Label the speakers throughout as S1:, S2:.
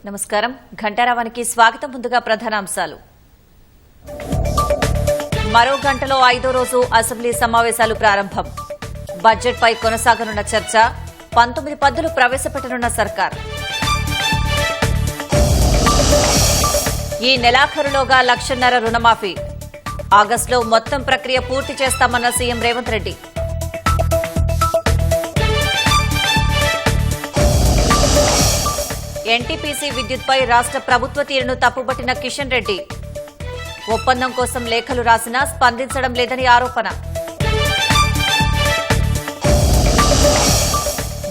S1: నమస్కారం. ఘంటారావానికి స్వాగతం. ముందుగా ప్రధానాంశాలు. మరో గంటలో 5వ రోజు అసెంబ్లీ సమావేశాలు ప్రారంభం. బడ్జెట్పై కొనసాగనున్న చర్చ. 19 పద్దులు ప్రవేశపెట్టనున్న సర్కార్. ఈ నెలాఖరులోగా 1,00,000 రుణమాఫీ. ఆగస్టులో మొత్తం ప్రక్రియ పూర్తి చేస్తామన్న సీఎం రేవంత్ రెడ్డి. ఎన్టీపీసీ విద్యుత్పై రాష్ట్ర ప్రభుత్వ తీరును తప్పుబట్టిన కిషన్ రెడ్డి. ఒప్పందం కోసం లేఖలు రాసినా స్పందించడం లేదని ఆరోపణ.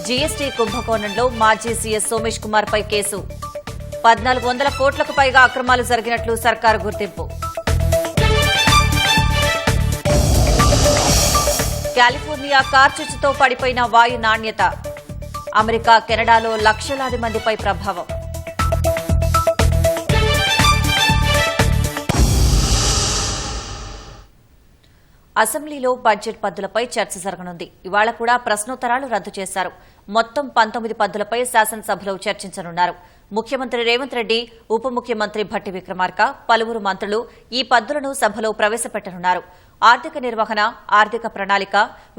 S1: జీఎస్టీ కుంభకోణంలో మాజీ సీఎస్ సోమేష్ కుమార్ పై కేసు. 1,400 కోట్లకు పైగా అక్రమాలు జరిగినట్లు సర్కారు గుర్తింపు. కాలిఫోర్నియా కార్చిచ్చుతో పడిపోయిన వాయు నాణ్యత. అమెరికా, కెనడాలో లక్షలాది మందిపై ప్రభావం. అసెంబ్లీలో బడ్జెట్ పద్దులపై చర్చ జరగనుంది. ఇవాళ కూడా ప్రశ్నోత్తరాలు రద్దు చేశారు. మొత్తం 19 పద్దులపై శాసనసభలో చర్చించనున్నారు. ముఖ్యమంత్రి రేవంత్ రెడ్డి, ఉప ముఖ్యమంత్రి భట్టి విక్రమార్క, పలువురు మంత్రులు ఈ పద్దులను సభలో ప్రవేశపెట్టనున్నారు. ఆర్థిక నిర్వహణ, ఆర్థిక ప్రణాళిక,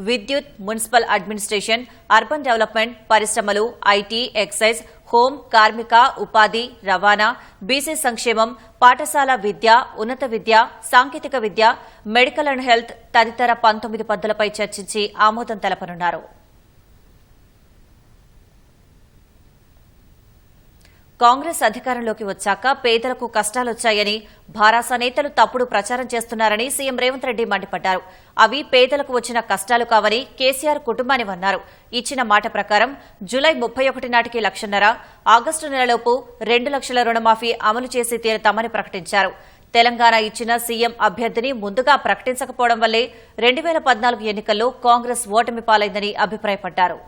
S1: విద్యుత్, మున్సిపల్ అడ్మినిస్ట్రేషన్, అర్బన్ డెవలప్మెంట్, పరిశ్రమలు, ఐటీ, ఎక్సైజ్, హోం, కార్మిక, ఉపాధి, రవాణా, బీసీ సంక్షేమం, పాఠశాల విద్య, ఉన్నత విద్య, సాంకేతిక విద్య, మెడికల్ అండ్ హెల్త్ తదితర 19 పద్దులపై చర్చించి ఆమోదం తెలపనున్నారు. కాంగ్రెస్ అధికారంలోకి వచ్చాక పేదలకు కష్టాలొచ్చాయని భారాస నేతలు తప్పుడు ప్రచారం చేస్తున్నారని సీఎం రేవంత్ రెడ్డి మండిపడ్డారు. అవి పేదలకు వచ్చిన కష్టాలు కావని కేసీఆర్ కుటుంబానివన్నారు. ఇచ్చిన మాట ప్రకారం జూలై 31 నాటికి 1,00,000, ఆగస్టు నెలలోపు 2 లక్షల రుణమాఫీ అమలు చేసి తీరతామని ప్రకటించారు. తెలంగాణ ఇచ్చిన సీఎం అభ్యర్థిని ముందుగా ప్రకటించకపోవడం వల్లే 2014 ఎన్నికల్లో కాంగ్రెస్ ఓటమి పాలైందని అభిప్రాయపడ్డారు.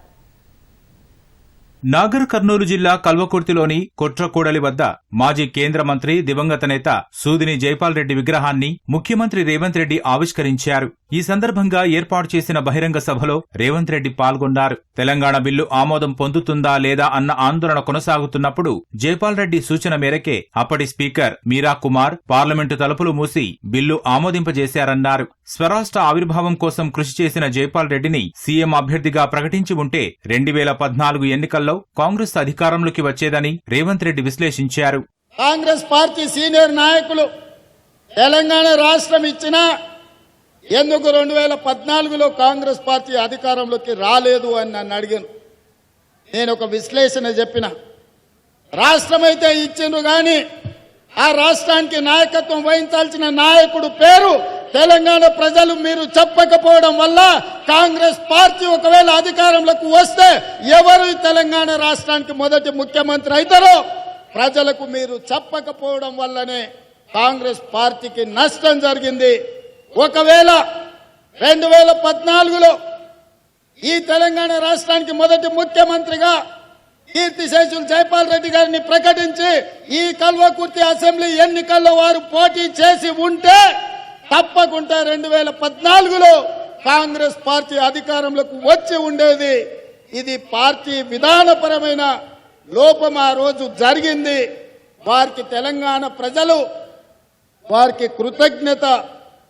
S2: నాగర్ కర్నూలు జిల్లా కల్వకుర్తిలోని కొట్రకూడలి వద్ద మాజీ కేంద్ర మంత్రి దివంగత నేత సూదిని జైపాల్ రెడ్డి విగ్రహాన్ని ముఖ్యమంత్రి రేవంత్ రెడ్డి ఆవిష్కరించారు. ఈ సందర్భంగా ఏర్పాటు చేసిన బహిరంగ సభలో రేవంత్ రెడ్డి పాల్గొన్నారు. తెలంగాణ బిల్లు ఆమోదం పొందుతుందా లేదా అన్న ఆందోళన కొనసాగుతున్నప్పుడు జైపాల్ రెడ్డి సూచన మేరకే అప్పటి స్పీకర్ మీరా కుమార్ పార్లమెంటు తలుపులు మూసి బిల్లు ఆమోదింపజేశారన్నారు. స్వరాష్ట్ర ఆవిర్భావం కోసం కృషి చేసిన జైపాల్ రెడ్డిని సీఎం అభ్యర్థిగా ప్రకటించి ఉంటే 2014 ఎన్నికల్లో కాంగ్రెస్ అధికారంలోకి వచ్చేదని రేవంత్ రెడ్డి విశ్లేషించారు.
S3: కాంగ్రెస్ పార్టీ సీనియర్ నాయకులు తెలంగాణ రాష్ట్రం ఇచ్చినా ఎందుకు 2014లో కాంగ్రెస్ పార్టీ అధికారంలోకి రాలేదు అని నన్ను అడిగాను. నేను ఒక విశ్లేషణ చెప్పిన. రాష్ట్రమైతే ఇచ్చిండ్రు గాని ఆ రాష్ట్రానికి నాయకత్వం వహించాల్సిన నాయకుడు పేరు తెలంగాణ ప్రజలు మీరు చెప్పకపోవడం వల్ల కాంగ్రెస్ పార్టీ ఒకవేళ అధికారంలోకి వస్తే ఎవరు తెలంగాణ రాష్ట్రానికి మొదటి ముఖ్యమంత్రి అవుతారో ప్రజలకు మీరు చెప్పకపోవడం వల్లనే కాంగ్రెస్ పార్టీకి నష్టం జరిగింది. ఒకవేళ 2014లో ఈ తెలంగాణ రాష్ట్రానికి మొదటి ముఖ్యమంత్రిగా కీర్తిశేషులు జైపాల్ రెడ్డి గారిని ప్రకటించి ఈ కల్వకుర్తి అసెంబ్లీ ఎన్నికల్లో వారు పోటీ చేసి ఉంటే తప్పకుండా 2014లో కాంగ్రెస్ పార్టీ అధికారంలోకి వచ్చి ఉండేది. ఇది పార్టీ విధానపరమైన లోపం ఆ రోజు జరిగింది. వారికి తెలంగాణ ప్రజలు వారికి కృతజ్ఞత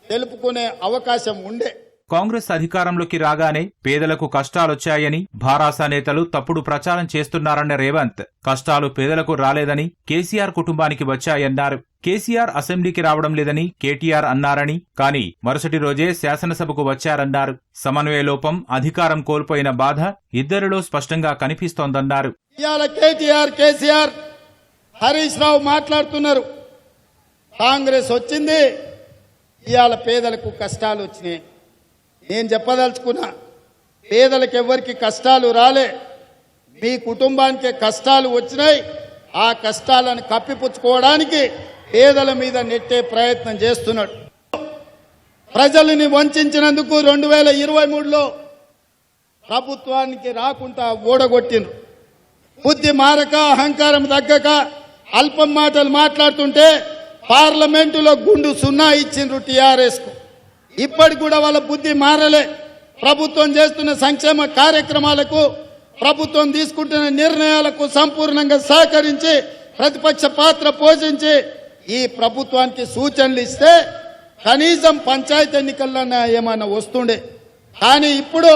S3: తెలుపుకునే అవకాశం ఉండే.
S2: కాంగ్రెస్ అధికారంలోకి రాగానే పేదలకు కష్టాలొచ్చాయని భారాస నేతలు తప్పుడు ప్రచారం చేస్తున్నారన్న రేవంత్ కష్టాలు పేదలకు రాలేదని కేసీఆర్ కుటుంబానికి వచ్చాయన్నారు. కేసీఆర్ అసెంబ్లీకి రావడం లేదని కేటీఆర్ అన్నారని, కానీ మరుసటి రోజే శాసనసభకు వచ్చారన్నారు. సమన్వయ లోపం, అధికారం కోల్పోయిన బాధ ఇద్దరిలో స్పష్టంగా కనిపిస్తోందన్నారు.
S3: ఇవాళ కేటీఆర్, కేసీఆర్, హరీష్ రావు మాట్లాడుతున్నారు. కాంగ్రెస్ వచ్చింది, ఇవాళ పేదలకు కష్టాలు వచ్చినాయి. నేను చెప్పదలుచుకున్నా, పేదలకు ఎవరికి కష్టాలు రాలే, మీ కుటుంబానికే కష్టాలు వచ్చినాయి. ఆ కష్టాలను కప్పిపుచ్చుకోవడానికి పేదల మీద నెట్టే ప్రయత్నం చేస్తున్నాడు. ప్రజలని వంచినందుకు 2023లో ప్రభుత్వానికి రాకుండా ఓడగొట్టిండ్రు. బుద్ధి మారక, అహంకారం తగ్గక అల్పం మాటలు మాట్లాడుతుంటే పార్లమెంటులో గుండు సున్నా ఇచ్చిండ్రు టీఆర్ఎస్ కు. ఇప్పటికి కూడా వాళ్ళ బుద్ధి మారలే. ప్రభుత్వం చేస్తున్న సంక్షేమ కార్యక్రమాలకు, ప్రభుత్వం తీసుకుంటున్న నిర్ణయాలకు సంపూర్ణంగా సహకరించి ప్రతిపక్ష పాత్ర పోషించి ఈ ప్రభుత్వానికి సూచనలు ఇస్తే కనీసం పంచాయతీ ఎన్నికల్లో ఏమైనా వస్తుండే. కానీ ఇప్పుడు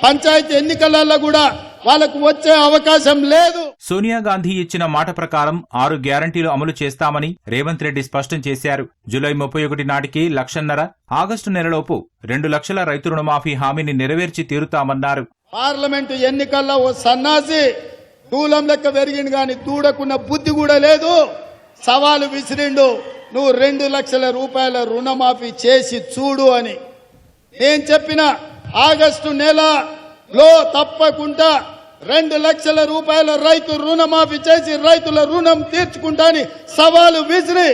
S3: పంచాయతీ ఎన్నికలలో కూడా వాళ్ళకు వచ్చే అవకాశం లేదు.
S2: సోనియా గాంధీ ఇచ్చిన మాట ప్రకారం 6 గ్యారంటీలు అమలు చేస్తామని రేవంత్ రెడ్డి స్పష్టం చేశారు. జూలై 31 నాటికి 1.5 లక్షల, ఆగస్టు నెలలోపు 2 లక్షల రైతు రుణమాఫీ హామీని నెరవేర్చి తీరుతామన్నారు.
S3: పార్లమెంటు ఎన్నికల్లో ఓ సన్నాసి దూలం లెక్క పెరిగిండు గాని దూడకున్న బుద్ధి కూడా లేదు. సవాలు విసిరిండు, నువ్వు 2 లక్షల రూపాయల రుణమాఫీ చేసి చూడు అని. నేను చెప్పిన ఆగస్టు నెలలో తప్పకుండా 2 లక్షల రూపాయల రైతు రుణమాఫీ చేసి రైతుల రుణం తీర్చుకుంటా అని సవాలు విసిరి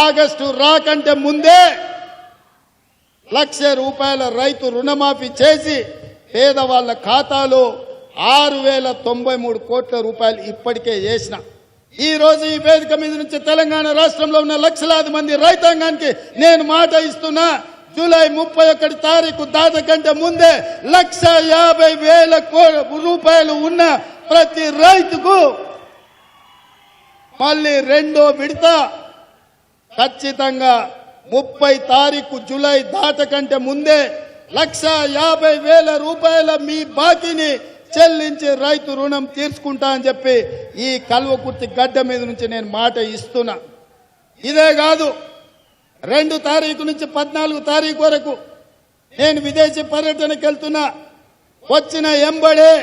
S3: ఆగస్టు రాకంటే ముందే 1 లక్ష రూపాయల రైతు రుణమాఫీ చేసి పేదవాళ్ల ఖాతాలో 6,093 కోట్ల రూపాయలు ఇప్పటికే వేసిన. ఈ రోజు ఈ వేదిక మీద నుంచి తెలంగాణ రాష్ట్రంలో ఉన్న లక్షలాది మంది రైతాంగానికి నేను మాట ఇస్తున్నా, జూలై 31 తారీఖు దాటకంటే ముందే 1,50,000 రూపాయలు ఉన్న ప్రతి రైతుకు మళ్ళీ 2వ విడత ఖచ్చితంగా 30 తారీఖు జూలై దాటకంటే ముందే 1,50,000 రూపాయల మీ బాకీని చెల్లించి రైతు రుణం తీర్చుకుంటా అని చెప్పి ఈ కల్వకుర్తి గడ్డ మీద నుంచి నేను మాట ఇస్తున్నా. ఇదే కాదు, 2 తారీఖు నుంచి 14 తారీఖు వరకు నేను విదేశీ పర్యటనకు వెళ్తున్నా. వచ్చిన ఎంబడే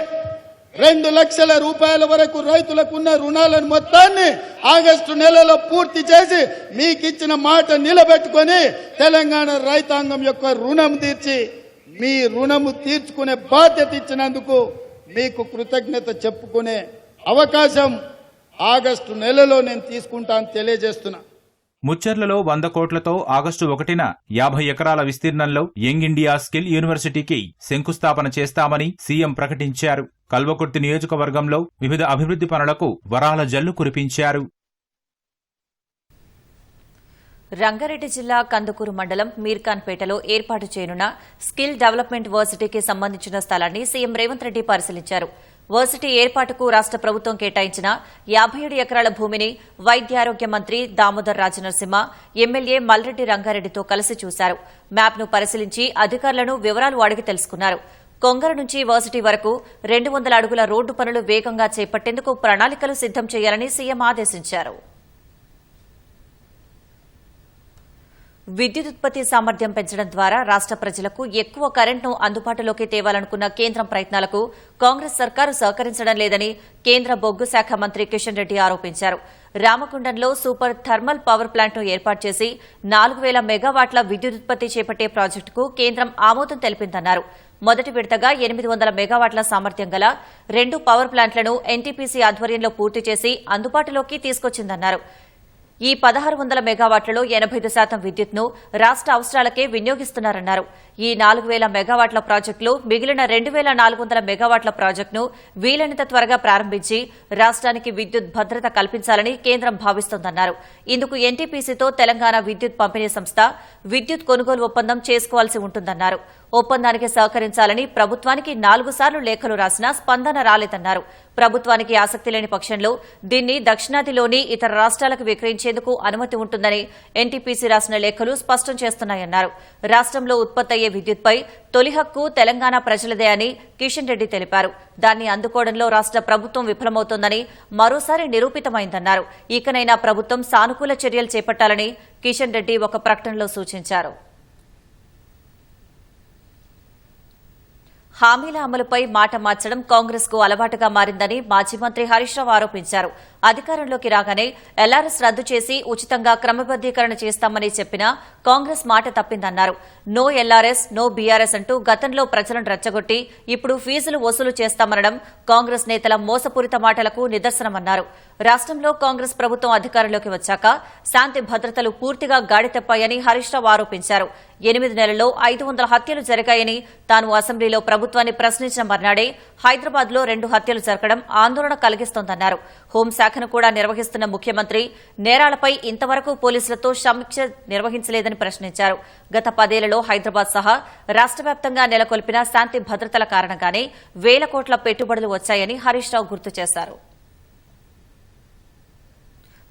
S3: 2 లక్షల రూపాయల వరకు రైతులకున్న రుణాలను మొత్తాన్ని ఆగస్టు నెలలో పూర్తి చేసి మీకు ఇచ్చిన మాట నిలబెట్టుకొని తెలంగాణ రైతాంగం యొక్క రుణం తీర్చి మీ రుణము తీర్చుకునే బాధ్యత ఇచ్చినందుకు మీకు కృతజ్ఞత చెప్పుకునే అవకాశం ఆగస్టు నెలలో నేను తీసుకుంటాను తెలియజేస్తున్నా.
S2: ముచ్చర్లలో 100 కోట్లతో ఆగస్టు 1న 50 ఎకరాల విస్తీర్ణంలో యంగ్ ఇండియా స్కిల్ యూనివర్సిటీకి శంకుస్థాపన చేస్తామని సీఎం ప్రకటించారు. కల్వకుర్తి నియోజకవర్గంలో వివిధ అభివృద్ధి పనులకు వరాల జల్లు కురిపించారు.
S1: రంగారెడ్డి జిల్లా కందుకూరు మండలం మీర్ఖాన్పేటలో ఏర్పాటు చేయనున్న స్కిల్ డెవలప్మెంట్ వర్సిటీకి సంబంధించిన స్థలాన్ని సీఎం రేవంత్ రెడ్డి పరిశీలించారు. వర్సిటీ ఏర్పాటుకు రాష్ట ప్రభుత్వం కేటాయించిన 57 ఎకరాల భూమిని వైద్యారోగ్య మంత్రి దామోదర్ రాజనరసింహ ఎమ్మెల్యే మల్రెడ్డి రంగారెడ్డితో కలిసి చూశారు. మ్యాప్ను పరిశీలించి అధికారులను వివరాలు అడిగి తెలుసుకున్నారు. కొంగర నుంచి వర్సిటీ వరకు 200 అడుగుల రోడ్డు పనులు వేగంగా చేపట్టేందుకు ప్రణాళికలు సిద్దం చేయాలని సీఎం ఆదేశించారు. విద్యుత్ ఉత్పత్తి సామర్థ్యం పెంచడం ద్వారా రాష్ట ప్రజలకు ఎక్కువ కరెంట్ను అందుబాటులోకి తేవాలనుకున్న కేంద్రం ప్రయత్నాలకు కాంగ్రెస్ సర్కారు సహకరించడం లేదని కేంద్ర బొగ్గు శాఖ మంత్రి కిషన్ రెడ్డి ఆరోపించారు. రామగుండంలో సూపర్ థర్మల్ పవర్ ప్లాంట్ను ఏర్పాటు చేసి 4,000 మెగావాట్ల విద్యుత్ ఉత్పత్తి చేపట్టే ప్రాజెక్టుకు కేంద్రం ఆమోదం తెలిపిందన్నారు. మొదటి విడతగా 800 మెగావాట్ల సామర్థ్యం గల 2 పవర్ ప్లాంట్లను ఎన్టీపీసీ ఆధ్వర్యంలో పూర్తి చేసి అందుబాటులోకి తీసుకొచ్చిందన్నారు. ఈ 1,600 మెగావాట్లలో 85% విద్యుత్ను రాష్ట అవసరాలకే వినియోగిస్తున్నారన్నారు. ఈ 4,000 మెగావాట్ల ప్రాజెక్టులు మిగిలిన 2,400 మెగావాట్ల ప్రాజెక్టును వీలైనంత త్వరగా ప్రారంభించి రాష్ట్రానికి విద్యుత్ భద్రత కల్పించాలని కేంద్రం భావిస్తోందన్నారు. ఇందుకు ఎన్టీపీసీతో తెలంగాణ విద్యుత్ పంపిణీ సంస్థ విద్యుత్ కొనుగోలు ఒప్పందం చేసుకోవాల్సి ఉంటుందన్నారు. ఒప్పందానికి సహకరించాలని ప్రభుత్వానికి 4 సార్లు లేఖలు రాసినా స్పందన రాలేదన్నారు. ప్రభుత్వానికి ఆసక్తి లేని పక్షంలో దీన్ని దక్షిణాదిలోని ఇతర రాష్ట్రాలకు విక్రయించేందుకు అనుమతి ఉంటుందని ఎన్టీపీసీ రాసిన లేఖలు స్పష్టం చేస్తున్నాయన్నారు. రాష్ట్రంలో ఉత్పత్తయ్యే విద్యుత్పై తొలి హక్కు తెలంగాణ ప్రజలదే అని కిషన్ రెడ్డి తెలిపారు. దాన్ని అందుకోవడంలో రాష్ట ప్రభుత్వం విఫలమవుతోందని మరోసారి నిరూపితమైందన్నారు. ఇకనైనా ప్రభుత్వం సానుకూల చర్యలు చేపట్టాలని కిషన్ రెడ్డి ఒక ప్రకటనలో సూచించారు. హామీల అమలుపై మాట మార్చడం కాంగ్రెస్ కు అలవాటుగా మారిందని మాజీ మంత్రి హరీష్ రావు ఆరోపించారు. అధికారంలోకి రాగానే ఎల్ఆర్ఎస్ రద్దు చేసి ఉచితంగా క్రమబద్దీకరణ చేస్తామని చెప్పినా కాంగ్రెస్ మాట తప్పిందన్నారు. నో ఎల్ఆర్ఎస్, నో బీఆర్ఎస్ అంటూ గతంలో ప్రజలను రెచ్చగొట్టి ఇప్పుడు ఫీజులు వసూలు చేస్తామనడం కాంగ్రెస్ నేతల మోసపూరిత మాటలకు నిదర్శనమన్నారు. రాష్ట్రంలో కాంగ్రెస్ ప్రభుత్వం అధికారంలోకి వచ్చాక శాంతి భద్రతలు పూర్తిగా గాడి తప్పాయని హరీష్ రావు ఆరోపించారు. 8 నెలల్లో 500 హత్యలు జరిగాయని, తాను అసెంబ్లీలో ప్రభుత్వాన్ని ప్రశ్నించిన మర్నాడే హైదరాబాద్లో 2 హత్యలు జరగడం ఆందోళన కలిగిస్తోందన్నారు. హోంశాఖను కూడా నిర్వహిస్తున్న ముఖ్యమంత్రి నేరాలపై ఇంతవరకు పోలీసులతో సమీక్ష నిర్వహించలేదని ప్రశ్నించారు. గత 10 ఏళ్లలో హైదరాబాద్ సహా రాష్ట్ర వ్యాప్తంగా నెలకొల్పిన శాంతి భద్రతల కారణంగానే వేల కోట్ల పెట్టుబడులు వచ్చాయని హరీష్ రావు గుర్తు చేశారు.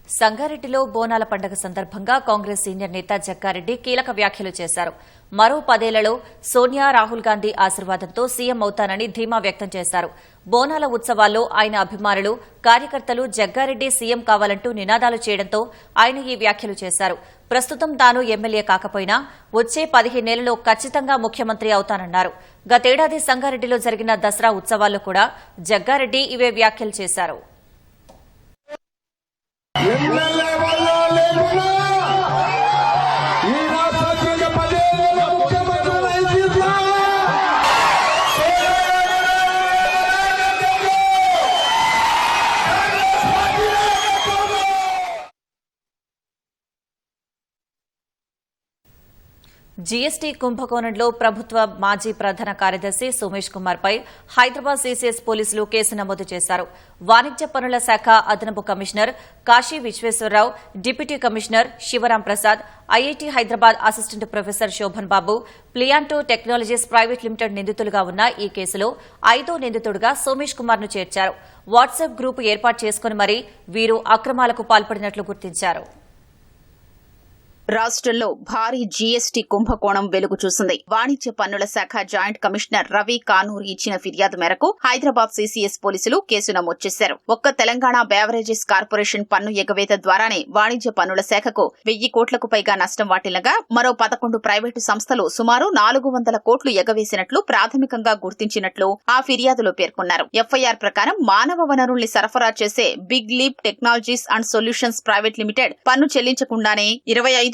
S1: సంగారెడ్డిలో బోనాల పండుగ సందర్భంగా కాంగ్రెస్ సీనియర్ నేత జగ్గారెడ్డి కీలక వ్యాఖ్యలు చేశారు. మరో 10 ఏళ్లలో సోనియా, రాహుల్ గాంధీ ఆశీర్వాదంతో సీఎం అవుతానని ధీమా వ్యక్తం చేశారు. బోనాల ఉత్సవాల్లో ఆయన అభిమానులు, కార్యకర్తలు జగ్గారెడ్డి సీఎం కావాలంటూ నినాదాలు చేయడంతో ఆయన ఈ వ్యాఖ్యలు చేశారు. ప్రస్తుతం తాను ఎమ్మెల్యే కాకపోయినా వచ్చే 15 ఏళ్లలో ఖచ్చితంగా ముఖ్యమంత్రి అవుతానన్నారు. గతేడాది సంగారెడ్డిలో జరిగిన దసరా ఉత్సవాల్లో కూడా జగ్గారెడ్డి ఇవే వ్యాఖ్యలు చేశారు. జీఎస్టీ కుంభకోణంలో ప్రభుత్వ మాజీ ప్రధాన కార్యదర్శి సోమేష్ కుమార్ పై హైదరాబాద్ సీసీఎస్ పోలీసులు కేసు నమోదు చేశారు. వాణిజ్య పనుల శాఖ అదనపు commissioner Kashi Visweswara Rao, deputy commissioner Sivaram Prasad, IIT Hyderabad assistant professor Sobhan Babu, Plianto technologies private limited నిందితులుగా ఉన్న ఈ కేసులో 5వ నిందితుడిగా సోమేష్ కుమార్ ను చేర్చారు. వాట్సాప్ గ్రూపు ఏర్పాటు చేసుకుని మరీ వీరు అక్రమాలకు పాల్పడినట్లు గుర్తించారు.
S4: రాష్ట్రంలో భారీ జీఎస్టీ కుంభకోణం వెలుగు చూసింది. వాణిజ్య పన్నుల శాఖ జాయింట్ కమిషనర్ రవి కానూరి ఇచ్చిన ఫిర్యాదు మేరకు హైదరాబాద్ సీసీఎస్ పోలీసులు కేసు నమోదు చేశారు. ఒక్క తెలంగాణ బేవరేజెస్ కార్పొరేషన్ పన్ను ఎగవేత ద్వారానే వాణిజ్య పన్నుల శాఖకు 1000 కోట్లకు పైగా నష్టం వాటిల్లగా మరో 11 ప్రైవేటు సంస్థలు సుమారు 400 కోట్లు ఎగవేసినట్లు ప్రాథమికంగా గుర్తించినట్లు ఆ ఫిర్యాదులో పేర్కొన్నారు. ఎఫ్ఐఆర్ ప్రకారం మానవ వనరుల్ని సరఫరా చేసే Big Leap Technologies and Solutions Private Limited పన్ను చెల్లించకుండానే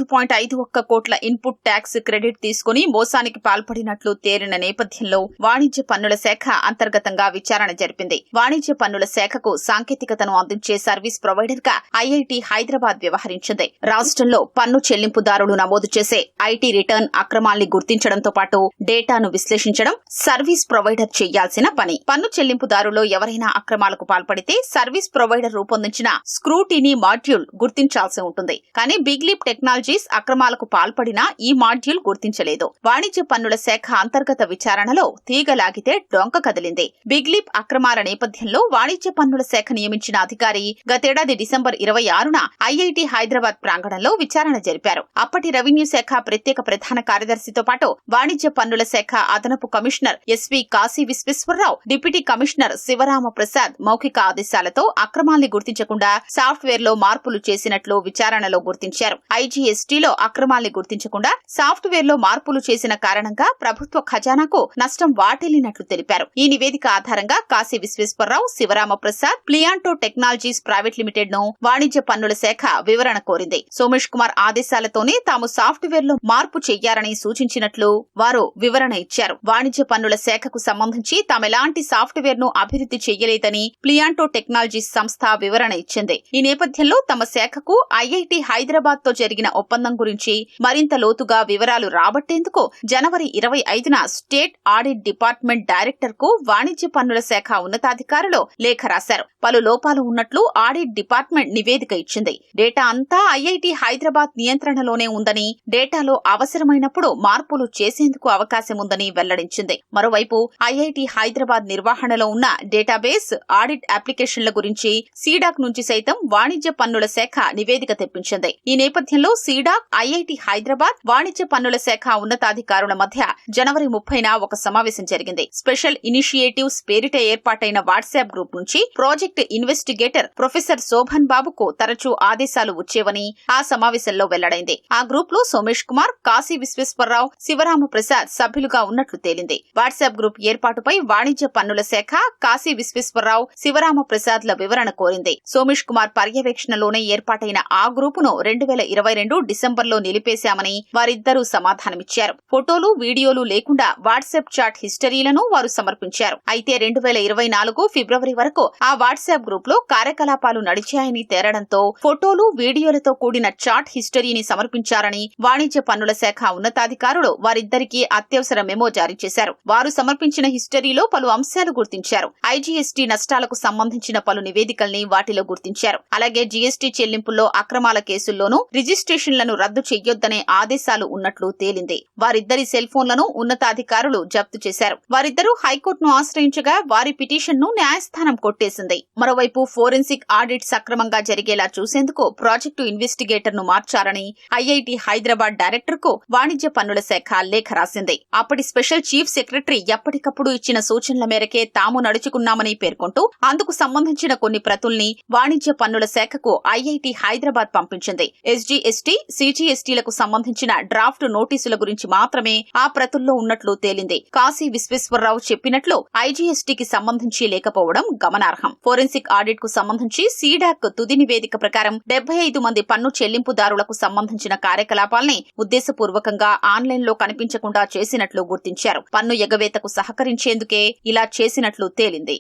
S4: 25.51 కోట్ల ఇన్పుట్ ట్యాక్స్ క్రెడిట్ తీసుకుని మోసానికి పాల్పడినట్లు తేలిన నేపథ్యంలో వాణిజ్య పన్నుల శాఖ అంతర్గతంగా విచారణ జరిపింది. వాణిజ్య పన్నుల శాఖకు సాంకేతికతను అందించే సర్వీస్ ప్రొవైడర్ గా ఐఐటీ హైదరాబాద్ వ్యవహరించింది. రాష్ట్రంలో పన్ను చెల్లింపుదారులు నమోదు చేసే ఐటీ రిటర్న్ అక్రమాల్ని గుర్తించడంతో పాటు డేటాను విశ్లేషించడం సర్వీస్ ప్రొవైడర్ చేయాల్సిన పని. పన్ను చెల్లింపుదారులో ఎవరైనా అక్రమాలకు పాల్పడితే సర్వీస్ ప్రొవైడర్ రూపొందించిన స్క్రూటినీ మాడ్యూల్ గుర్తించాల్సి ఉంటుంది. కానీ బిగ్ లీప్ టెక్నాలజీస్ అక్రమాలకు పాల్పడినా ఈ మాడ్యూల్ గుర్తించలేదు. వాణిజ్య పన్నుల శాఖ అంతర్గత విచారణలో తీగలాగితే డొంక కదిలింది. బిగ్ లీప్ అక్రమాల నేపథ్యంలో వాణిజ్య పన్నుల శాఖ నియమించిన అధికారి గతేడాది డిసెంబర్ 26న ఐఐటీ హైదరాబాద్ ప్రాంగణంలో విచారణ జరిపారు. అప్పటి రెవెన్యూ శాఖ ప్రత్యేక ప్రధాన కార్యదర్శితో పాటు వాణిజ్య పన్నుల శాఖ అదనపు commissioner S V Kashi Visweswara Rao, deputy commissioner Sivarama Prasad మౌఖిక ఆదేశాలతో అక్రమాల్ని గుర్తించకుండా సాఫ్ట్వేర్ లో మార్పులు చేసినట్లు విచారణలో గుర్తించారు. ఐజీఎస్టీలో అక్రమాల్ని గుర్తించకుండా సాఫ్ట్వేర్ లో మార్పులు చేసిన కారణంగా ప్రభుత్వ ఖజానాకు నష్టం వాటిల్లినట్లు తెలిపారు. ఈ నివేదిక ఆధారంగా Kashi Visweswararao, Sivarama Prasad, Plianto technologies private limited ను వాణిజ్య పన్నుల శాఖ వివరణ కోరింది. సోమేష్ కుమార్ ఆదేశాలతోనే తాము సాఫ్ట్వేర్ లో మార్పు చెయ్యాలని సూచించినట్లు వారు వివరణ ఇచ్చారు. వాణిజ్య పన్నుల శాఖకు సంబంధించి తామెలాంటి సాఫ్ట్వేర్ ను అభివృద్ధి చెయ్యలేదని ప్లియాంటో టెక్నాలజీస్ సంస్థ వివరణ ఇచ్చింది. ఈ నేపథ్యంలో తమ శాఖకు ఐఐటీ హైదరాబాద్ తో జరిగిన ఒప్పందం గురించి మరింత లోతుగా వివరాలు రాబట్టేందుకు జనవరి 25న స్టేట్ ఆడిట్ డిపార్ట్మెంట్ డైరెక్టర్ కు వాణిజ్య పన్నుల శాఖ ఉన్నతాధికారులు లేఖ రాశారు. పలు లోపాలు ఉన్నట్లు ఆడిట్ డిపార్ట్మెంట్ నివేదిక ఇచ్చింది. డేటా అంతా ఐఐటీ హైదరాబాద్ నియంత్రణలోనే ఉందని, డేటాలో అవసరమైనప్పుడు మార్పులు చేసేందుకు అవకాశం ఉందని వెల్లడించింది. మరోవైపు ఐఐటీ హైదరాబాద్ నిర్వహణలో ఉన్న డేటాబేస్, ఆడిట్ అప్లికేషన్ల గురించి సీడాక్ నుంచి సైతం వాణిజ్య పన్నుల శాఖ నివేదిక తెప్పించింది. ఈ నేపథ్యంలో సీడాక్, ఐఐటీ హైదరాబాద్, వాణిజ్య పన్నుల శాఖ ఉన్నతాధికారుల మధ్య జనవరి 30న ఒక సమావేశం జరిగింది. స్పెషల్ ఇనిషియేటివ్స్ పేరిట ఏర్పాటైన వాట్సాప్ గ్రూప్ నుంచి ప్రాజెక్ట్ ఇన్వెస్టిగేటర్ ప్రొఫెసర్ శోభన్ బాబుకు తరచూ ఆదేశాలు వచ్చేవని ఆ సమావేశంలో వెల్లడైంది. ఆ గ్రూప్ లో సోమేష్ కుమార్, కాశీ విశ్వేశ్వరరావు, శివరామ ప్రసాద్ సభ్యులుగా ఉన్నట్లు తేలింది. వాట్సాప్ గ్రూప్ ఏర్పాటుపై వాణిజ్య పన్నుల శాఖ కాశీ విశ్వేశ్వరరావు, శివరామ ప్రసాద్ల వివరణ కోరింది. సోమేష్ కుమార్ పర్యవేక్షణలోనే ఏర్పాటైన ఆ గ్రూపును 2022 డిసెంబర్లో నిలిపేశామని వారిద్దరూ సమాధానమిచ్చారు. ఫోటోలు, వీడియోలు లేకుండా వాట్సాప్ చాట్ హిస్టరీలను వారు సమర్పించారు. అయితే 2024 ఫిబ్రవరి వరకు ఆ వాట్సాప్ గ్రూప్ లో కార్యకలాపాలు నడిచాయని తేలడంతో ఫోటోలు, వీడియోలతో కూడిన చాట్ హిస్టరీని సమర్పించారని వాణిజ్య పన్నుల శాఖ ఉన్నతాధికారులు వారిద్దరికీ అత్యవసర మెమో జారీ చేశారు. వారు సమర్పించిన హిస్టరీలో పలు అంశాలు గుర్తించారు. ఐజీఎస్టీ నష్టాలకు సంబంధించిన పలు నివేదికల్ని వాటిలో గుర్తించారు. అలాగే జీఎస్టీ చెల్లింపుల్లో అక్రమాల కేసుల్లోనూ రిజిస్ట్రేషన్లను రద్దు చెయ్యొద్దనే ఆదేశాలు ఉన్నట్లు తేలింది. వారిద్దరి సెల్ ఫోన్లను ఉన్నతాధికారులు జప్తు చేశారు. వారిద్దరూ హైకోర్టును ఆశ్రయించగా వారి పిటిషన్ను న్యాయస్థానం కొట్టేసింది. మరోవైపు ఫోరెన్సిక్ ఆడిట్ సక్రమంగా జరిగేలా చూసేందుకు ప్రాజెక్టు ఇన్వెస్టిగేటర్ ను మార్చారని ఐఐటి హైదరాబాద్ డైరెక్టర్ కు వాణిజ్య పన్నుల శాఖ లేఖ రాసింది. అప్పటి స్పెషల్ చీఫ్ సెక్రటరీ ఎప్పటికప్పుడు ఇచ్చిన సూచనల మేరకే తాము నడుచుకున్నామని పేర్కొంటూ అందుకు సంబంధించిన కొన్ని ప్రతుల్ని వాణిజ్య పన్నుల శాఖకు ఐఐటి హైదరాబాద్ పంపించింది. ఎస్జీఎస్టీ, సీజీఎస్టీలకు సంబంధించిన డ్రాఫ్ట్ నోటీసుల గురించి మాత్రమే ఆ ప్రతుల్లో ఉన్నట్లు తేలింది. కాశీ విశ్వేశ్వరరావు చెప్పినట్లు ఐజీఎస్టీకి సంబంధించి లేకపోవడం గమనార్హం. ఫోరెన్సిక్ ఆడిట్ కు సంబంధించి సీడాక్ తుది నివేదిక ప్రకారం 75 మంది పన్ను చెల్లింపుదారులకు సంబంధించిన కార్యకలాపాల్ని ఉద్దేశపూర్వకంగా ఆన్లైన్లో కనిపించకుండా చేసినట్లు గుర్తించారు. పన్ను ఎగవేతకు సహకరించేందుకే ఇలా చేసినట్లు తేలింది.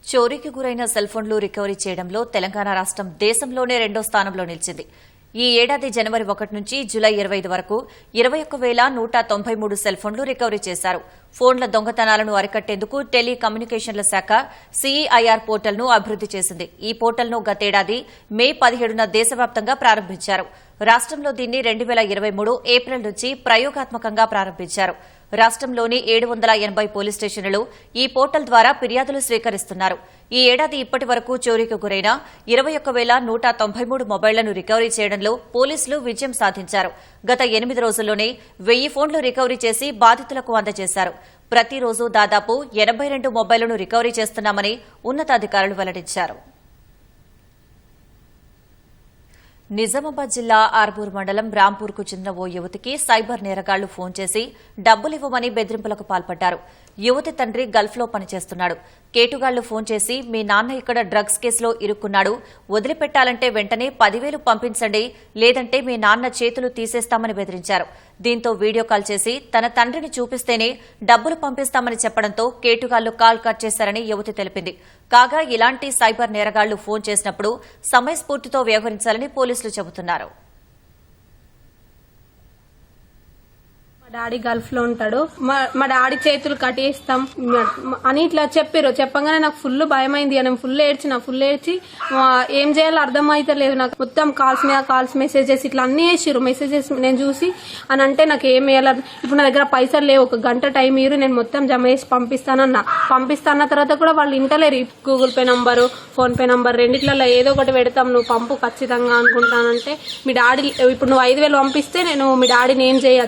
S1: చోరీకి గురైన సెల్ ఫోన్లు రికవరీ చేయడంలో తెలంగాణ రాష్ట్రం దేశంలోనే 2వ స్థానంలో నిలిచింది. ఈ ఏడాది జనవరి 1 నుంచి జూలై 25 వరకు 21,193 సెల్ ఫోన్లు రికవరీ చేశారు. ఫోన్ల దొంగతనాలను అరికట్టేందుకు టెలికమ్యూనికేషన్ల శాఖ సీఈఐఆర్ పోర్టల్ను అభివృద్ది చేసింది. ఈ పోర్టల్ను గతేడాది మే 17న దేశవ్యాప్తంగా ప్రారంభించారు. రాష్ట్రంలో దీన్ని 2023 ఏప్రిల్ నుంచి ప్రయోగాత్మకంగా ప్రారంభించారు. రాష్ట్రంలోని 780 పోలీస్ స్టేషన్లలో ఈ పోర్టల్ ద్వారా ఫిర్యాదులు స్వీకరిస్తున్నారు. ఈ ఏడాది ఇప్పటి వరకు చోరీకి గురైన 21,193 మొబైళ్లను రికవరీ చేయడంలో పోలీసులు విజయం సాధించారు. గత 8 రోజుల్లోనే 1000 ఫోన్లు రికవరీ చేసి బాధితులకు అందజేశారు. ప్రతిరోజు దాదాపు 82 మొబైళ్లను రికవరీ చేస్తున్నామని ఉన్నతాధికారులు వెల్లడించారు. నిజామాబాద్ జిల్లా ఆర్మూర్ మండలం రాంపూర్కు చెందిన ఓ యువతికి సైబర్ నేరగాళ్లు ఫోన్ చేసి డబ్బులివ్వమని బెదిరింపులకు పాల్పడ్డారు. యువతి తండ్రి గల్ఫ్లో పనిచేస్తున్నాడు. కేటుగాళ్లు ఫోన్ చేసి మీ నాన్న ఇక్కడ డ్రగ్స్ కేసులో ఇరుక్కున్నాడు, వదిలిపెట్టాలంటే వెంటనే 10,000 పంపించండి, లేదంటే మీ నాన్న చేతులు తీసేస్తామని బెదిరించారు. దీంతో వీడియో కాల్ చేసి తన తండ్రిని చూపిస్తేనే డబ్బులు పంపిస్తామని చెప్పడంతో కేటుగాళ్లు కాల్ కట్ చేశారని యువతి తెలిపింది. కాగా ఇలాంటి సైబర్ నేరగాళ్లు ఫోన్ చేసినప్పుడు సమయస్ఫూర్తితో వ్యవహరించాలని పోలీసులు చెబుతున్నారు.
S5: డాడీ గల్ఫ్ లో ఉంటాడు, మా డాడీ చేతులు కట్టేస్తాం అని ఇట్లా చెప్పారు. చెప్పగానే నాకు ఫుల్ భయమైంది. నేను ఫుల్ ఏడ్చి ఏం చేయాలో అర్థం అయితే లేదు నాకు. మొత్తం కాల్స్ మీద కాల్స్, మెసేజెస్ ఇట్లా అన్ని వేసిరు. మెసేజెస్ నేను చూసి అని అంటే నాకు ఏం వేయాలి, ఇప్పుడు నా దగ్గర పైసలు లేవు, 1 గంట టైం ఇరు, నేను మొత్తం జమ చేసి పంపిస్తాన్న తర్వాత కూడా వాళ్ళు ఇంటలేరు. Google Pay number, PhonePe number రెండిట్లలో ఏదో ఒకటి పెడతాం, నువ్వు పంపు ఖచ్చితంగా అనుకుంటానంటే మీ డాడీ ఇప్పుడు నువ్వు 5,000 పంపిస్తే నేను మీ డాడీని ఏం చేయ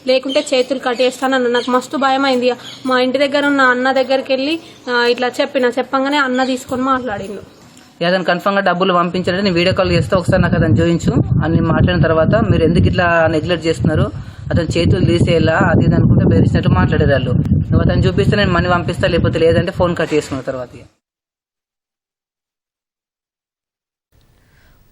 S5: లేకుంటే చేతులు కట్టేస్తానన్న. నాకు మస్తు భయమైంది. మా ఇంటి దగ్గర ఉన్న అన్న దగ్గరికి వెళ్ళి ఇట్లా చెప్పంగానే అన్న తీసుకొని మాట్లాడిండు.
S6: అతను కన్ఫర్మ్ గా డబ్బులు పంపించాలంటే నేను వీడియో కాల్ చేస్తే ఒకసారి నాకు అతను చూపించు అని మాట్లాడిన తర్వాత మీరు ఎందుకు ఇట్లా నెగ్లెక్ట్ చేస్తున్నారు, అతను చేతులు తీసేలా అది ఇది అనుకుంటే బెదిరిసినట్టు మాట్లాడారు వాళ్ళు. నువ్వు అతను చూపిస్తే నేను మనీ పంపిస్తా, లేకపోతే లేదంటే ఫోన్ కట్ చేసుకున్న తర్వాత.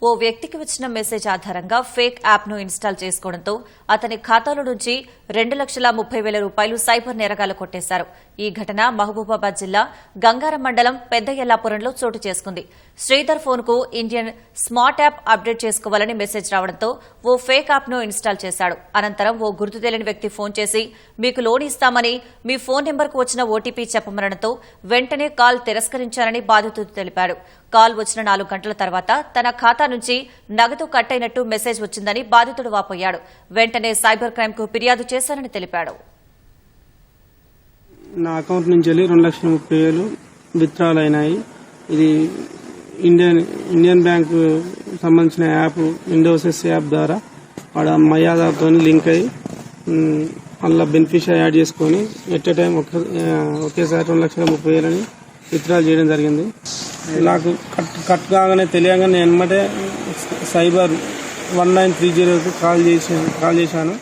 S1: ఓ వ్యక్తికి వచ్చిన మెసేజ్ ఆధారంగా ఫేక్ యాప్ను ఇన్స్టాల్ చేసుకోవడంతో అతని ఖాతాలో నుంచి 2,30,000 రూపాయలు సైబర్ నేరగాళ్లు కొట్టేశారు. ఈ ఘటన మహబూబాబాద్ జిల్లా గంగారం మండలం పెద్ద ఎల్లాపురంలో చోటు చేసుకుంది. శ్రీధర్ ఫోన్కు ఇండియన్ స్మార్ట్ యాప్ అప్డేట్ చేసుకోవాలని మెసేజ్ రావడంతో ఓ ఫేక్ యాప్ను ఇన్స్టాల్ చేశాడు. అనంతరం ఓ గుర్తు తెలియని వ్యక్తి ఫోన్ చేసి మీకు లోన్ ఇస్తామని మీ ఫోన్ నెంబర్కు వచ్చిన ఓటీపీ చెప్పమనడంతో వెంటనే కాల్ తిరస్కరించారని బాధితుడు తెలిపాడు. కాల్ వచ్చిన 4 గంటల తర్వాత తన ఖాతా నుంచి నగదు కట్ అయినట్టు మెసేజ్ వచ్చిందని బాధితుడు వాపోయాడు. వెంటనే సైబర్ క్రైమ్ కు ఫిర్యాదు చేశారని తెలిపాడు.
S7: నా అకౌంట్ నుంచి వెళ్ళి 2,30,000 విత్డ్రాల్ అయినాయి. ఇది ఇండియన్ బ్యాంక్ సంబంధించిన యాప్, విండోస్ యాప్ ద్వారా వాడ మై ఆధార్తో లింక్ అయ్యి అలా బెనిఫిషియరీ యాడ్ చేసుకుని ఎట్ ఏ టైం ఒకేసారి 2,30,000 విత్డ్రాల్ చేయడం జరిగింది. నాకు కట్ కాగానే తెలియగానే ఎమ్మటే సైబర్ 1930కు కాల్ చేశాను.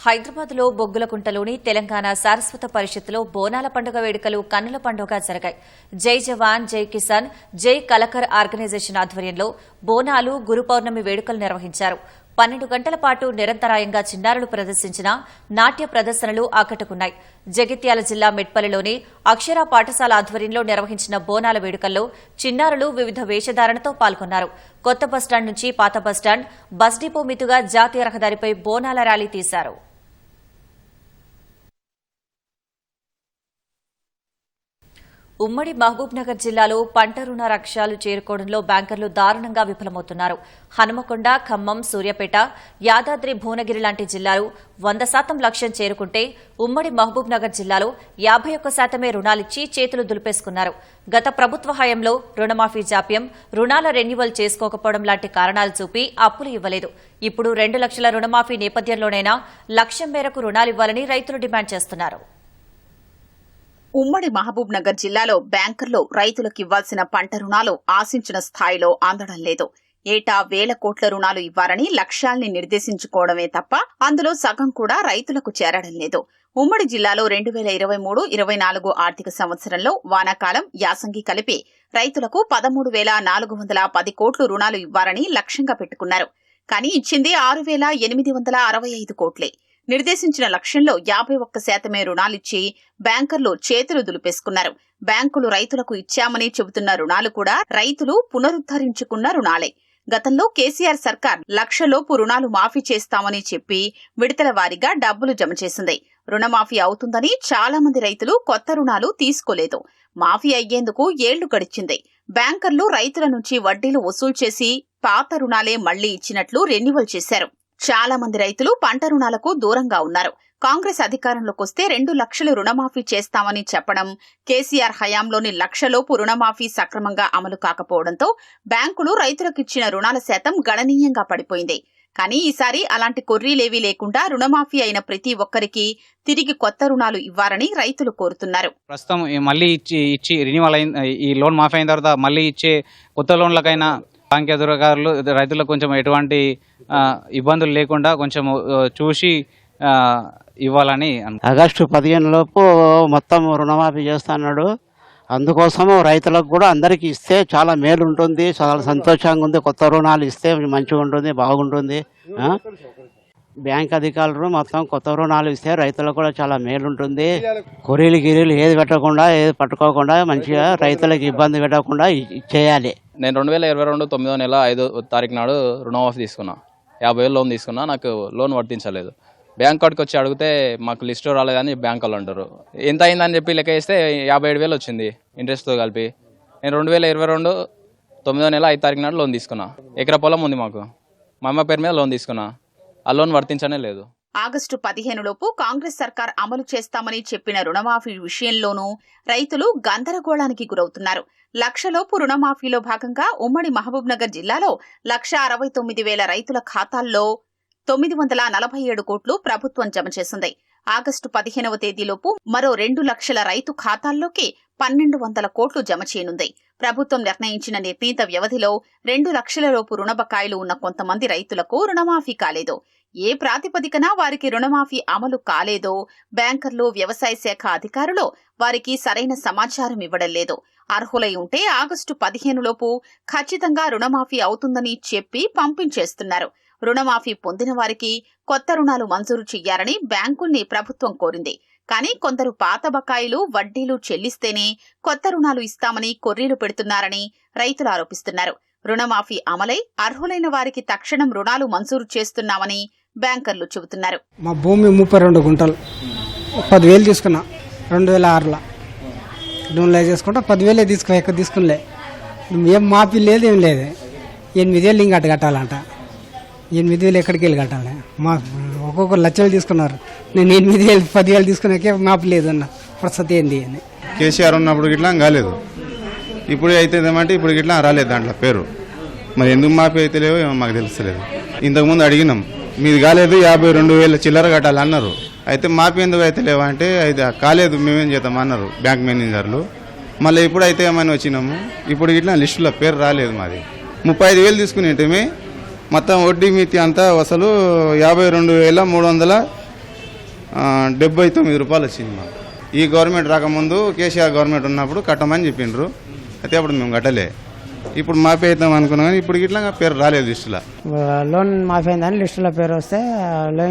S1: హైదరాబాద్లో బొగ్గులకుంటలోని తెలంగాణ సారస్వత పరిషత్తులో బోనాల పండుగ వేడుకలు కన్నుల పండుగగా జరిగాయి. జై జవాన్ జై కిసాన్ జై కలకర్ ఆర్గనైజేషన్ ఆధ్వర్యంలో బోనాలు గురు పౌర్ణమి వేడుకలు నిర్వహించారు. 12 గంటల పాటు నిరంతరాయంగా చిన్నారులు ప్రదర్శించిన నాట్య ప్రదర్శనలు ఆకట్టుకున్నాయి. జగిత్యాల జిల్లా మెట్పల్లిలోని అక్షర పాఠశాల ఆధ్వర్యంలో నిర్వహించిన బోనాల వేడుకల్లో చిన్నారులు వివిధ వేషధారణతో పాల్గొన్నారు. కొత్త బస్టాండ్ నుంచి పాత బస్టాండ్, బస్ డిపో మీదుగా జాతీయ రహదారిపై బోనాల ర్యాలీ తీశారు. ఉమ్మడి మహబూబ్ నగర్ జిల్లాలో పంట రుణ లక్ష్యాలు చేరుకోవడంలో బ్యాంకర్లు దారుణంగా విఫలమవుతున్నారు. హనుమకొండ, ఖమ్మం, సూర్యాపేట, యాదాద్రి, భువనగిరి లాంటి జిల్లాలు 100% లక్ష్యం చేరుకుంటే ఉమ్మడి మహబూబ్ నగర్ జిల్లాలో 51% రుణాలిచ్చి చేతులు దులిపేసుకున్నారు. గత ప్రభుత్వ హయాంలో రుణమాఫీ జాప్యం, రుణాల రెన్యువల్ చేసుకోకపోవడం లాంటి కారణాలు చూపి అప్పులు ఇవ్వలేదు. ఇప్పుడు 2 లక్షల రుణమాఫీ నేపథ్యంలోనైనా లక్ష్యం మేరకు రుణాలివ్వాలని రైతులు డిమాండ్ చేస్తున్నారు.
S4: ఉమ్మడి మహబూబ్ నగర్ జిల్లాలో బ్యాంకర్లు రైతులకు ఇవ్వాల్సిన పంట రుణాలు ఆశించిన స్థాయిలో అందడం లేదు. ఏటా 1000 కోట్ల రుణాలు ఇవ్వాలని లక్ష్యాల్ని నిర్దేశించుకోవడమే తప్ప అందులో సగం కూడా రైతులకు చేరడం లేదు. ఉమ్మడి జిల్లాలో 2023-24 ఆర్థిక సంవత్సరంలో వానాకాలం, యాసంగి కలిపి రైతులకు 13,410 కోట్లు రుణాలు ఇవ్వాలని లక్ష్యంగా పెట్టుకున్నారు. కానీ ఇచ్చింది 6,865 కోట్లే. నిర్దేశించిన లక్ష్యంలో 51% రుణాలిచ్చి బ్యాంకర్లు చేతులు దులిపేసుకున్నారు. బ్యాంకులు రైతులకు ఇచ్చామని చెబుతున్న రుణాలు కూడా రైతులు పునరుద్దరించుకున్న రుణాలే. గతంలో కేసీఆర్ సర్కార్ 1 లక్షలోపు రుణాలు మాఫీ చేస్తామని చెప్పి విడతల వారీగా డబ్బులు జమ చేసింది. రుణమాఫీ అవుతుందని చాలా మంది రైతులు కొత్త రుణాలు తీసుకోలేదు. మాఫీ అయ్యేందుకు ఏళ్లు గడిచింది. బ్యాంకర్లు రైతుల నుంచి వడ్డీలు వసూలు చేసి పాత రుణాలే మళ్లీ ఇచ్చినట్లు రెన్యువల్ చేశారు. చాలా మంది రైతులు పంట రుణాలకు దూరంగా ఉన్నారు. కాంగ్రెస్ అధికారంలోకొస్తే 2 లక్షలు రుణమాఫీ చేస్తామని చెప్పడం, కేసీఆర్ హయాంలోని 1 లక్షలోపు రుణమాఫీ సక్రమంగా అమలు కాకపోవడంతో బ్యాంకులు రైతులకిచ్చిన రుణాల శాతం గణనీయంగా పడిపోయింది. కానీ ఈసారి అలాంటి కొర్రీలేవీ లేకుండా రుణమాఫీ అయిన ప్రతి ఒక్కరికి తిరిగి కొత్త రుణాలు ఇవ్వాలని రైతులు కోరుతున్నారు.
S8: ప్రస్తుతం మళ్ళీ ఇచ్చి రిన్యూవల్ ఈ లోన్ మాఫీ అయిన తర్వాత మళ్ళీ ఇచ్చే కొత్త లోన్లకైనా బ్యాంక్ అధికారులు రైతులకు కొంచెం ఎటువంటి ఇబ్బందులు లేకుండా కొంచెం చూసి ఇవ్వాలని.
S9: ఆగస్టు 15 లోపు మొత్తం రుణమాఫీ చేస్తున్నాడు. అందుకోసము రైతులకు కూడా అందరికీ ఇస్తే చాలా మేలు ఉంటుంది, చాలా సంతోషంగా ఉంది. కొత్త రుణాలు ఇస్తే మంచిగా ఉంటుంది, బాగుంటుంది. బ్యాంక్ అధికారులు మొత్తం కొత్త రుణాలు ఇస్తే రైతులకు కూడా చాలా మేలు ఉంటుంది. కొరీలు గిరీలు ఏది పెట్టకుండా, ఏది పట్టుకోకుండా మంచిగా రైతులకు ఇబ్బంది పెట్టకుండా ఇచ్చేయాలి.
S10: నేను 2022 9వ నెల 5వ తారీఖు నాడు రుణమాఫీ తీసుకున్నా. 50,000 లోన్ తీసుకున్నా. నాకు లోన్ వర్తించలేదు. బ్యాంక్ కాడికి వచ్చి అడిగితే మాకు లిస్టు రాలేదని బ్యాంక్ వాళ్ళు అంటారు. ఎంత అయిందని చెప్పి లెక్క వేస్తే 57,000 వచ్చింది ఇంట్రెస్ట్తో కలిపి. నేను 2022 9వ నెల 5వ తారీఖు నాడు లోన్ తీసుకున్నా. ఎకరా పొలం ఉంది మాకు. మా అమ్మ పేరు మీద లోన్ తీసుకున్నా. ఆ లోన్ వర్తించనే లేదు.
S4: ఆగస్టు 15 లోపు కాంగ్రెస్ సర్కార్ అమలు చేస్తామని చెప్పిన రుణమాఫీ విషయంలోనూ రైతులు గందరగోళానికి గురవుతున్నారు. 1 లక్షలోపు రుణమాఫీలో భాగంగా ఉమ్మడి మహబూబ్ నగర్ జిల్లాలో 1,69,000 రైతుల ఖాతాల్లో 947 కోట్లు ప్రభుత్వం జమ చేసింది. ఆగస్టు 15వ తేదీలోపు మరో 2 లక్షల రైతు ఖాతాల్లోకి 1,200 కోట్లు జమ చేయనుంది. ప్రభుత్వం నిర్ణయించిన నిర్ణీత వ్యవధిలో 2 లక్షలలోపు రుణ బకాయిలు ఉన్న కొంతమంది రైతులకు రుణమాఫీ కాలేదు. ఏ ప్రాతిపదికన వారికి రుణమాఫీ అమలు కాలేదో బ్యాంకర్లు, వ్యవసాయ శాఖ అధికారులు వారికి సరైన సమాచారం ఇవ్వడం లేదు. అర్హులై ఉంటే ఆగస్టు 15 లోపు ఖచ్చితంగా రుణమాఫీ అవుతుందని చెప్పి పంపించేస్తున్నారు. రుణమాఫీ పొందిన వారికి కొత్త రుణాలు మంజూరు చెయ్యాలని బ్యాంకుల్ని ప్రభుత్వం కోరింది. కానీ కొందరు పాత బకాయిలు, వడ్డీలు చెల్లిస్తేనే కొత్త రుణాలు ఇస్తామని కొర్రీలు పెడుతున్నారని రైతులు ఆరోపిస్తున్నారు. రుణమాఫీ అమలై అర్హులైన వారికి తక్షణం రుణాలు మంజూరు చేస్తున్నామని బ్యాంకర్లు చెబుతున్నారు.
S11: మా భూమి 32 గుంటలు 10,000 తీసుకున్నా. 2006లో లోన్లో చేసుకుంటా 10,000 ఎక్కువ తీసుకునిలే. ఏం మాఫీ లేదు, ఏం లేదు. 8,000 ఇంకా అటు కట్టాలంట. 8,000 ఎక్కడికి వెళ్ళి కట్టాలి? మా ఒక్కొక్కరు లక్షలు తీసుకున్నారు. నేను 8,000 10,000 తీసుకున్నాకే మాఫీ లేదన్న పరిస్థితి ఏంది అని.
S12: కేసీఆర్ ఉన్నప్పుడు గిట్లా కాలేదు, ఇప్పుడు అయితే ఏమంటే ఇప్పుడు గిట్లా రాలేదు దాంట్లో పేరు. మరి ఎందుకు మాఫీ అయితే లేవో ఏమో మాకు తెలుస్తలేదు. ఇంతకుముందు అడిగినాం, మీది కాలేదు 52,000 చిల్లర కట్టాలన్నారు. అయితే మాఫీ ఎందుకు అయితే లేవా అంటే అయితే కాలేదు, మేమేం చేద్దాం అన్నారు బ్యాంక్ మేనేజర్లు. మళ్ళీ ఇప్పుడు అయితే ఏమైనా వచ్చినాము, ఇప్పుడు ఇట్లా లిస్టులో పేరు రాలేదు. మాది 35,000 తీసుకునేటమే మొత్తం వడ్డీ మితి అంతా అసలు 52,300 79 రూపాయలు వచ్చింది మాకు. ఈ గవర్నమెంట్ రాకముందు కేసీఆర్ గవర్నమెంట్ ఉన్నప్పుడు కట్టమని చెప్పిండ్రు. అయితే అప్పుడు మేము కట్టలే. ఇప్పుడు మాఫీ అవుతాం అనుకున్నాం కానీ ఇప్పుడు ఇట్లా పేరు రాలేదు లిస్టులో.
S11: లోన్ మాఫీ అయిందని లిస్టులో పేరు వస్తే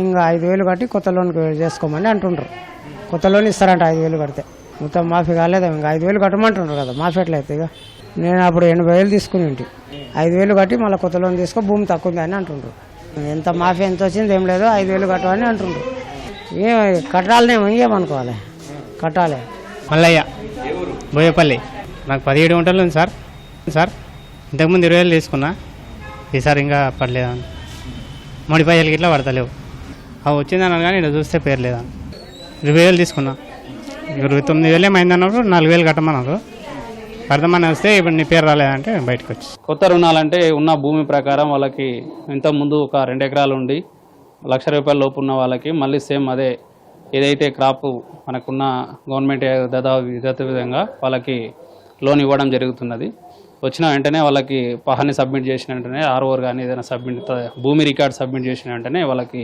S11: ఇంకా 5,000 కట్టి కొత్త లోన్ చేసుకోమని అంటుండ్రు. కొత్త లోన్ ఇస్తారంట 5,000 కడితే. మొత్తం మాఫీ కాలేదు, ఇంకా 5,000 కట్టమంటుండ్రు కదా. మాఫీ ఎట్లయితే ఇక నేను అప్పుడు 80,000 తీసుకుని ఉంటే 5,000 కట్టి మళ్ళీ కొత్త లోన్ తీసుకో, భూమి తక్కువ ఉంది అని అంటుండ్రు. ఎంత మాఫీ ఎంత వచ్చింది ఏం లేదు, 5,000 కట్టమని అంటుండ్రు. ఏం కట్టాలనేమో ఇంకేమనుకోవాలి, కట్టాలి.
S13: మల్లయ్య బోయపల్లి. నాకు 17 గుంటలు ఉంది సార్. ఇంతకుముందు 20,000 తీసుకున్నా, ఈసారి ఇంకా పడలేదా, 35,000 ఇట్లా పడతలేవు. అవి వచ్చిందన్నారు కానీ ఇక్కడ చూస్తే పేరు లేదా. 20,000 తీసుకున్నా, 29,000 ఏమైందన్నప్పుడు 4,000 కట్టమన్నారు. కడతామని వస్తే ఇప్పుడు నీ పేరు రాలేదంటే బయటకు వచ్చి.
S14: కొత్త రుణాలంటే ఉన్న భూమి ప్రకారం వాళ్ళకి ఇంతకుముందు ఒక 2 ఎకరాలు ఉండి ₹1,00,000 లోపు ఉన్న వాళ్ళకి మళ్ళీ సేమ్ అదే ఏదైతే క్రాప్ మనకున్న గవర్నమెంట్ యథాతథ విధంగా వాళ్ళకి లోన్ ఇవ్వడం జరుగుతున్నది. వచ్చిన వెంటనే వాళ్ళకి పహాని సబ్మిట్ చేసిన వెంటనే ఆర్ఓఆర్ కానీ ఏదైనా సబ్మిట్ భూమి రికార్డ్ సబ్మిట్ చేసిన వెంటనే వాళ్ళకి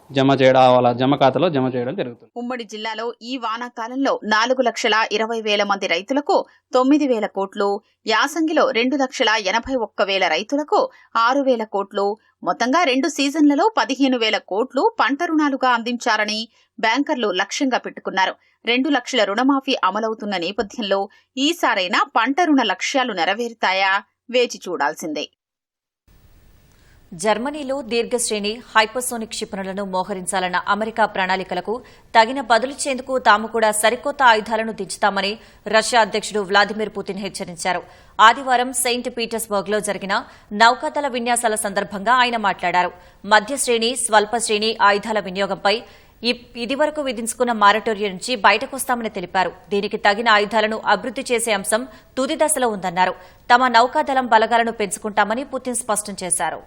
S14: జమ చేయడం, వాళ్ళ జమ ఖాతాలో జమ చేయడం జరుగుతుంది.
S4: ఉమ్మడి జిల్లాలో ఈ వానాకాలంలో 4,80,000 మంది రైతులకు 9,000 కోట్లు, యాసంగిలో 2,81,000 రైతులకు 6,000 కోట్లు, మొత్తంగా 2 సీజన్లలో 15,000 కోట్లు పంట రుణాలుగా అందించారని బ్యాంకర్లు లక్ష్యంగా పెట్టుకున్నారు. 2 లక్షల రుణమాఫీ అమలవుతున్న నేపథ్యంలో ఈసారైనా పంట రుణ లక్ష్యాలు నెరవేరుతాయా వేచి చూడాల్సిందే.
S1: జర్మనీలో దీర్ఘశ్రేణి హైపర్సోనిక్ క్షిపణులను మోహరించాలన్న అమెరికా ప్రణాళికలకు తగిన బదులిచ్చేందుకు తాము కూడా సరికొత్త ఆయుధాలను దించుతామని రష్యా అధ్యక్షుడు వ్లాదిమిర్ పుతిన్ హెచ్చరించారు. ఆదివారం సెయింట్ పీటర్స్బర్గ్లో జరిగిన నౌకాదళ విన్యాసాల సందర్భంగా ఆయన మాట్లాడారు. మధ్యశ్రేణి, స్వల్ప శ్రేణి ఆయుధాల వినియోగంపై ఇదివరకు విధించుకున్న మారటోరియం నుంచి బయటకొస్తామని తెలిపారు. దీనికి తగిన ఆయుధాలను అభివృద్ది చేసే అంశం తుది దశలో ఉందన్నారు. తమ నౌకాదళం బలగాలను పెంచుకుంటామని పుతిన్ స్పష్టం చేశారు.